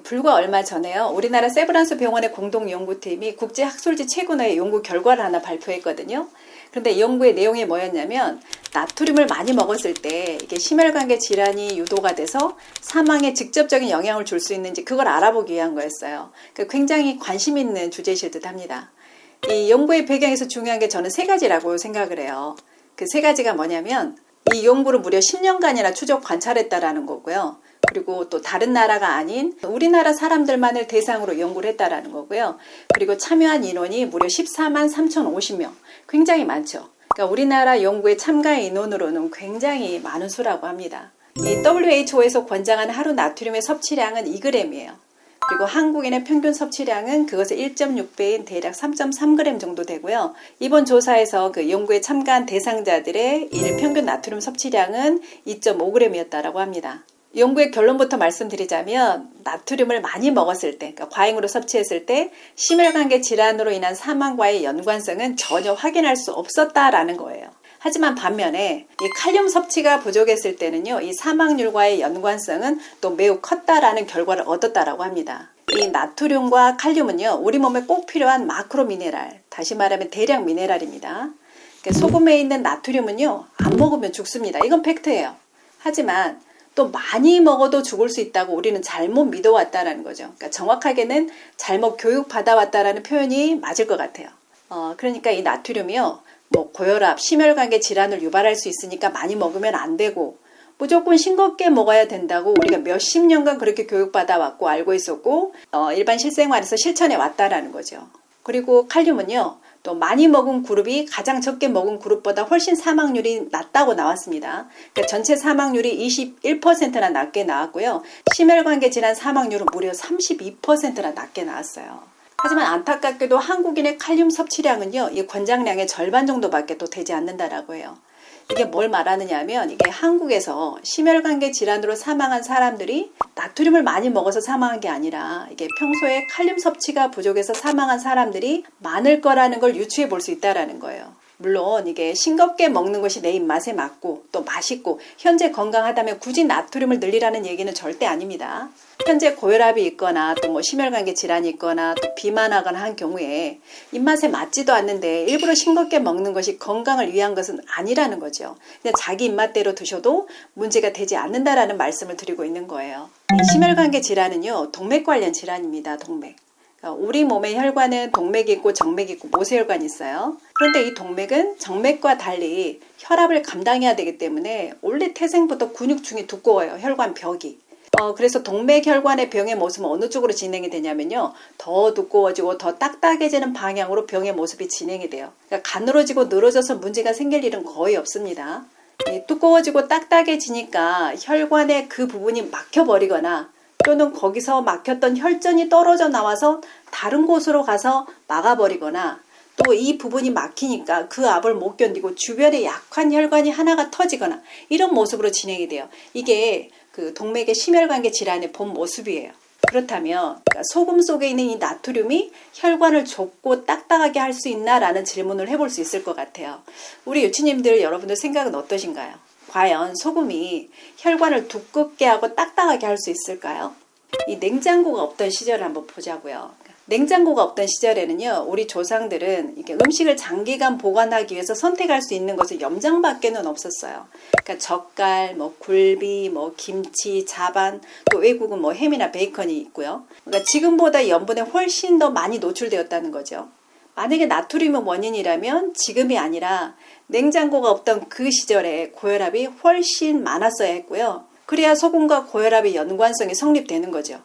불과 얼마 전에요. 우리나라 세브란스 병원의 공동연구팀이 국제학술지 최근의 연구 결과를 하나 발표했거든요. 그런데 이 연구의 내용이 뭐였냐면 나트륨을 많이 먹었을 때 이게 심혈관계 질환이 유도가 돼서 사망에 직접적인 영향을 줄 수 있는지 그걸 알아보기 위한 거였어요. 그러니까 굉장히 관심 있는 주제이실 듯 합니다. 이 연구의 배경에서 중요한 게 저는 세 가지라고 생각을 해요. 그 세 가지가 뭐냐면 이 연구를 무려 10년간이나 추적 관찰했다라는 거고요. 그리고 또 다른 나라가 아닌 우리나라 사람들만을 대상으로 연구를 했다라는 거고요. 그리고 참여한 인원이 무려 14만 3,050명. 굉장히 많죠. 그러니까 우리나라 연구에 참가 인원으로는 굉장히 많은 수라고 합니다. 이 WHO에서 권장하는 하루 나트륨의 섭취량은 2g이에요. 그리고 한국인의 평균 섭취량은 그것의 1.6배인 대략 3.3g 정도 되고요. 이번 조사에서 그 연구에 참가한 대상자들의 일평균 나트륨 섭취량은 2.5g이었다고 합니다. 연구의 결론부터 말씀드리자면 나트륨을 많이 먹었을 때, 그러니까 과잉으로 섭취했을 때 심혈관계 질환으로 인한 사망과의 연관성은 전혀 확인할 수 없었다라는 거예요. 하지만 반면에 이 칼륨 섭취가 부족했을 때는요, 이 사망률과의 연관성은 또 매우 컸다라는 결과를 얻었다라고 합니다. 이 나트륨과 칼륨은요, 우리 몸에 꼭 필요한 마크로 미네랄, 다시 말하면 대량 미네랄입니다. 그러니까 소금에 있는 나트륨은요, 안 먹으면 죽습니다. 이건 팩트예요. 하지만 또 많이 먹어도 죽을 수 있다고 우리는 잘못 믿어왔다라는 거죠. 그러니까 정확하게는 잘못 교육받아왔다라는 표현이 맞을 것 같아요. 그러니까 이 나트륨이요, 고혈압, 심혈관계 질환을 유발할 수 있으니까 많이 먹으면 안 되고 무조건 싱겁게 먹어야 된다고 우리가 몇십 년간 그렇게 교육받아왔고 알고 있었고 일반 실생활에서 실천해 왔다라는 거죠. 그리고 칼륨은요, 또 많이 먹은 그룹이 가장 적게 먹은 그룹보다 훨씬 사망률이 낮다고 나왔습니다. 그러니까 전체 사망률이 21%나 낮게 나왔고요. 심혈관계 질환 사망률은 무려 32%나 낮게 나왔어요. 하지만 안타깝게도 한국인의 칼륨 섭취량은요, 이 권장량의 절반 정도밖에 또 되지 않는다라고 해요. 이게 뭘 말하느냐 하면 이게 한국에서 심혈관계 질환으로 사망한 사람들이 나트륨을 많이 먹어서 사망한 게 아니라 이게 평소에 칼륨 섭취가 부족해서 사망한 사람들이 많을 거라는 걸 유추해 볼 수 있다라는 거예요. 물론 이게 싱겁게 먹는 것이 내 입맛에 맞고 또 맛있고 현재 건강하다면 굳이 나트륨을 늘리라는 얘기는 절대 아닙니다. 현재 고혈압이 있거나 또 심혈관계 질환이 있거나 또 비만하거나 한 경우에 입맛에 맞지도 않는데 일부러 싱겁게 먹는 것이 건강을 위한 것은 아니라는 거죠. 그냥 자기 입맛대로 드셔도 문제가 되지 않는다라는 말씀을 드리고 있는 거예요. 이 심혈관계 질환은요, 동맥 관련 질환입니다. 동맥. 우리 몸의 혈관은 동맥이 있고 정맥이 있고 모세혈관이 있어요. 그런데 이 동맥은 정맥과 달리 혈압을 감당해야 되기 때문에 원래 태생부터 근육층이 두꺼워요. 혈관 벽이. 그래서 동맥혈관의 병의 모습은 어느 쪽으로 진행이 되냐면요, 더 두꺼워지고 더 딱딱해지는 방향으로 병의 모습이 진행이 돼요. 그러니까 가늘어지고 늘어져서 문제가 생길 일은 거의 없습니다. 두꺼워지고 딱딱해지니까 혈관의 그 부분이 막혀버리거나 또는 거기서 막혔던 혈전이 떨어져 나와서 다른 곳으로 가서 막아버리거나 또 이 부분이 막히니까 그 압을 못 견디고 주변에 약한 혈관이 하나가 터지거나 이런 모습으로 진행이 돼요. 이게 그 동맥의 심혈관계 질환의 본 모습이에요. 그렇다면 소금 속에 있는 이 나트륨이 혈관을 좁고 딱딱하게 할 수 있나라는 질문을 해볼 수 있을 것 같아요. 우리 유치님들 여러분들 생각은 어떠신가요? 과연 소금이 혈관을 두껍게 하고 딱딱하게 할 수 있을까요? 이 냉장고가 없던 시절을 한번 보자고요. 냉장고가 없던 시절에는요, 우리 조상들은 이렇게 음식을 장기간 보관하기 위해서 선택할 수 있는 것은 염장밖에는 없었어요. 그러니까 젓갈, 굴비, 김치, 자반, 또 외국은 햄이나 베이컨이 있고요. 그러니까 지금보다 염분에 훨씬 더 많이 노출되었다는 거죠. 만약에 나트륨이 원인이라면 지금이 아니라 냉장고가 없던 그 시절에 고혈압이 훨씬 많았어야 했고요. 그래야 소금과 고혈압의 연관성이 성립되는 거죠.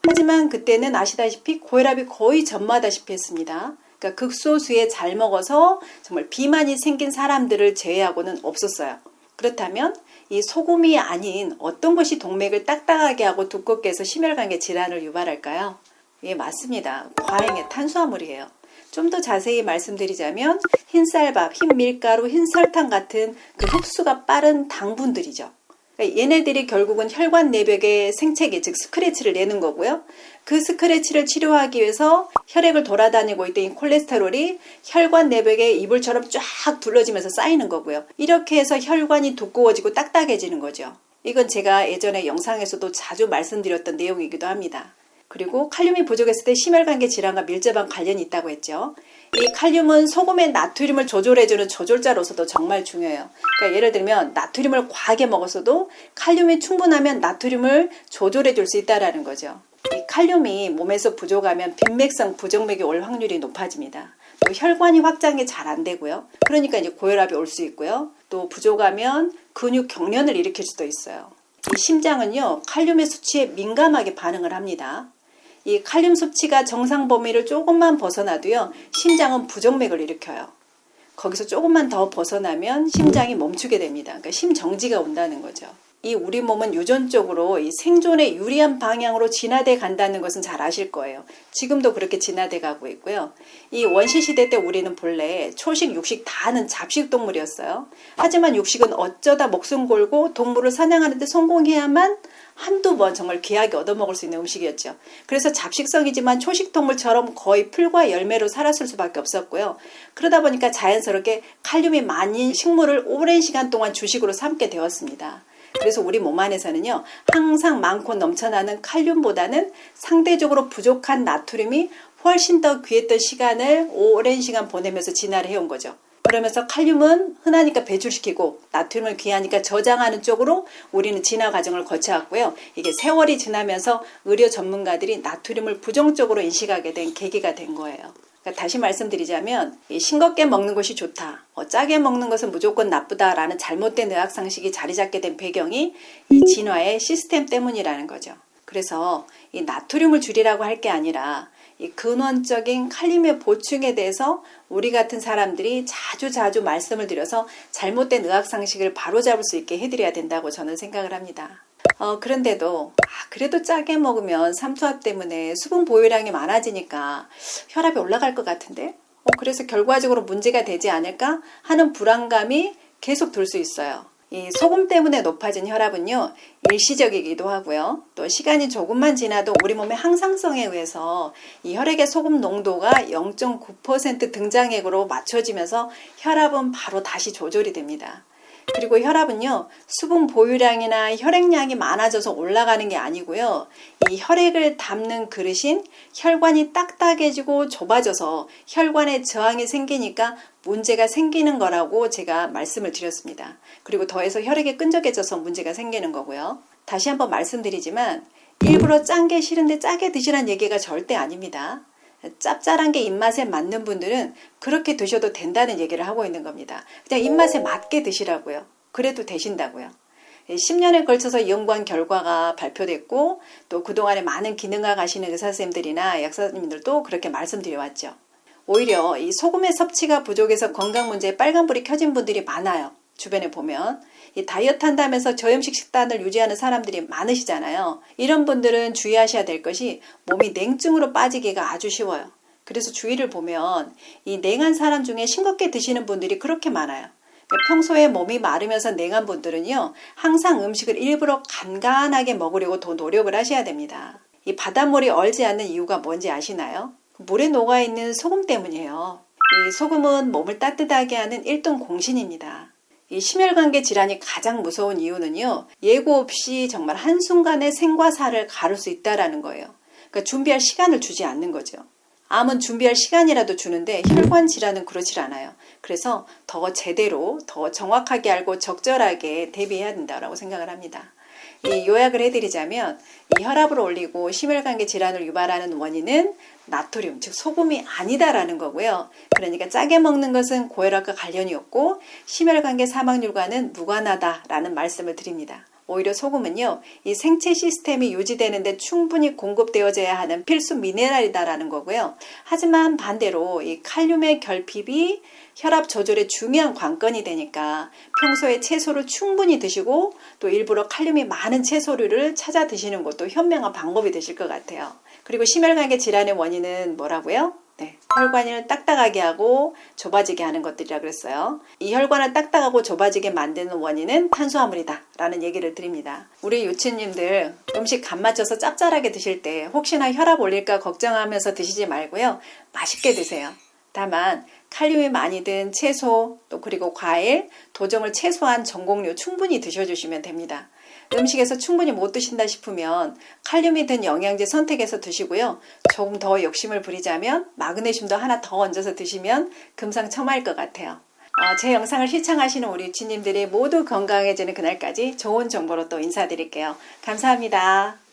하지만 그때는 아시다시피 고혈압이 거의 전무하다시피 했습니다. 그러니까 극소수에 잘 먹어서 정말 비만이 생긴 사람들을 제외하고는 없었어요. 그렇다면 이 소금이 아닌 어떤 것이 동맥을 딱딱하게 하고 두껍게 해서 심혈관계 질환을 유발할까요? 예, 맞습니다. 과잉의 탄수화물이에요. 좀 더 자세히 말씀드리자면 흰쌀밥, 흰밀가루, 흰설탕 같은 그 흡수가 빠른 당분들이죠. 그러니까 얘네들이 결국은 혈관 내벽의 생채기, 즉 스크래치를 내는 거고요. 그 스크래치를 치료하기 위해서 혈액을 돌아다니고 있던 이 콜레스테롤이 혈관 내벽에 이불처럼 쫙 둘러지면서 쌓이는 거고요. 이렇게 해서 혈관이 두꺼워지고 딱딱해지는 거죠. 이건 제가 예전에 영상에서도 자주 말씀드렸던 내용이기도 합니다. 그리고 칼륨이 부족했을 때 심혈관계 질환과 밀접한 관련이 있다고 했죠. 이 칼륨은 소금의 나트륨을 조절해주는 조절자로서도 정말 중요해요. 그러니까 예를 들면 나트륨을 과하게 먹었어도 칼륨이 충분하면 나트륨을 조절해 줄 수 있다는 거죠. 이 칼륨이 몸에서 부족하면 빈맥성 부정맥이 올 확률이 높아집니다. 또 혈관이 확장이 잘 안 되고요. 그러니까 이제 고혈압이 올 수 있고요. 또 부족하면 근육 경련을 일으킬 수도 있어요. 이 심장은요, 칼륨의 수치에 민감하게 반응을 합니다. 이 칼륨 섭취가 정상 범위를 조금만 벗어나도요, 심장은 부정맥을 일으켜요. 거기서 조금만 더 벗어나면 심장이 멈추게 됩니다. 그러니까 심정지가 온다는 거죠. 이 우리 몸은 유전적으로 이 생존에 유리한 방향으로 진화돼 간다는 것은 잘 아실 거예요. 지금도 그렇게 진화돼 가고 있고요. 이 원시시대 때 우리는 본래 초식, 육식 다 하는 잡식 동물이었어요. 하지만 육식은 어쩌다 목숨 걸고 동물을 사냥하는 데 성공해야만 한두 번 정말 귀하게 얻어먹을 수 있는 음식이었죠. 그래서 잡식성이지만 초식 동물처럼 거의 풀과 열매로 살았을 수밖에 없었고요. 그러다 보니까 자연스럽게 칼륨이 많은 식물을 오랜 시간 동안 주식으로 삼게 되었습니다. 그래서 우리 몸 안에서는요, 항상 많고 넘쳐나는 칼륨보다는 상대적으로 부족한 나트륨이 훨씬 더 귀했던 시간을 오랜 시간 보내면서 진화를 해온 거죠. 그러면서 칼륨은 흔하니까 배출시키고 나트륨을 귀하니까 저장하는 쪽으로 우리는 진화 과정을 거쳐왔고요. 이게 세월이 지나면서 의료 전문가들이 나트륨을 부정적으로 인식하게 된 계기가 된 거예요. 그러니까 다시 말씀드리자면 싱겁게 먹는 것이 좋다, 짜게 먹는 것은 무조건 나쁘다라는 잘못된 의학상식이 자리 잡게 된 배경이 이 진화의 시스템 때문이라는 거죠. 그래서 이 나트륨을 줄이라고 할 게 아니라 이 근원적인 칼륨의 보충에 대해서 우리 같은 사람들이 자주 말씀을 드려서 잘못된 의학상식을 바로잡을 수 있게 해드려야 된다고 저는 생각을 합니다. 그런데도 그래도 짜게 먹으면 삼투압 때문에 수분 보유량이 많아지니까 혈압이 올라갈 것 같은데 그래서 결과적으로 문제가 되지 않을까 하는 불안감이 계속 들 수 있어요. 이 소금 때문에 높아진 혈압은요, 일시적이기도 하고요. 또 시간이 조금만 지나도 우리 몸의 항상성에 의해서 이 혈액의 소금 농도가 0.9% 등장액으로 맞춰지면서 혈압은 바로 다시 조절이 됩니다. 그리고 혈압은요, 수분 보유량이나 혈액량이 많아져서 올라가는 게 아니고요. 이 혈액을 담는 그릇인 혈관이 딱딱해지고 좁아져서 혈관에 저항이 생기니까 문제가 생기는 거라고 제가 말씀을 드렸습니다. 그리고 더해서 혈액이 끈적해져서 문제가 생기는 거고요. 다시 한번 말씀드리지만 일부러 짠 게 싫은데 짜게 드시라는 얘기가 절대 아닙니다. 짭짤한 게 입맛에 맞는 분들은 그렇게 드셔도 된다는 얘기를 하고 있는 겁니다. 그냥 입맛에 맞게 드시라고요. 그래도 되신다고요. 10년에 걸쳐서 연구한 결과가 발표됐고 또 그동안에 많은 기능학 하시는 의사선생님들이나 약사님들도 그렇게 말씀드려왔죠. 오히려 이 소금의 섭취가 부족해서 건강 문제에 빨간불이 켜진 분들이 많아요. 주변에 보면 이 다이어트 한다면서 저염식 식단을 유지하는 사람들이 많으시잖아요. 이런 분들은 주의하셔야 될 것이 몸이 냉증으로 빠지기가 아주 쉬워요. 그래서 주위를 보면 이 냉한 사람 중에 싱겁게 드시는 분들이 그렇게 많아요. 평소에 몸이 마르면서 냉한 분들은요, 항상 음식을 일부러 간간하게 먹으려고 더 노력을 하셔야 됩니다. 이 바닷물이 얼지 않는 이유가 뭔지 아시나요? 물에 녹아있는 소금 때문이에요. 이 소금은 몸을 따뜻하게 하는 1등 공신입니다. 이 심혈관계 질환이 가장 무서운 이유는요, 예고 없이 정말 한순간에 생과 사를 가를 수 있다는 거예요. 그러니까 준비할 시간을 주지 않는 거죠. 암은 준비할 시간이라도 주는데 혈관 질환은 그렇지 않아요. 그래서 더 제대로, 더 정확하게 알고 적절하게 대비해야 된다고 생각을 합니다. 이 요약을 해드리자면 이 혈압을 올리고 심혈관계 질환을 유발하는 원인은 나트륨, 즉 소금이 아니다라는 거고요. 그러니까 짜게 먹는 것은 고혈압과 관련이 없고 심혈관계 사망률과는 무관하다라는 말씀을 드립니다. 오히려 소금은요, 이 생체 시스템이 유지되는데 충분히 공급되어져야 하는 필수 미네랄이다라는 거고요. 하지만 반대로 이 칼륨의 결핍이 혈압 조절에 중요한 관건이 되니까 평소에 채소를 충분히 드시고 또 일부러 칼륨이 많은 채소류를 찾아 드시는 것도 현명한 방법이 되실 것 같아요. 그리고 심혈관계 질환의 원인은 뭐라고요? 혈관을 딱딱하게 하고 좁아지게 하는 것들이라 그랬어요. 이 혈관을 딱딱하고 좁아지게 만드는 원인은 탄수화물이다 라는 얘기를 드립니다. 우리 유치님들 음식 간 맞춰서 짭짤하게 드실 때 혹시나 혈압 올릴까 걱정하면서 드시지 말고요. 맛있게 드세요. 다만 칼륨이 많이 든 채소 또 그리고 과일, 도정을 최소한 전곡류 충분히 드셔주시면 됩니다. 음식에서 충분히 못 드신다 싶으면 칼륨이 든 영양제 선택해서 드시고요. 조금 더 욕심을 부리자면 마그네슘도 하나 더 얹어서 드시면 금상첨화일 것 같아요. 제 영상을 시청하시는 우리 유치님들이 모두 건강해지는 그날까지 좋은 정보로 또 인사드릴게요. 감사합니다.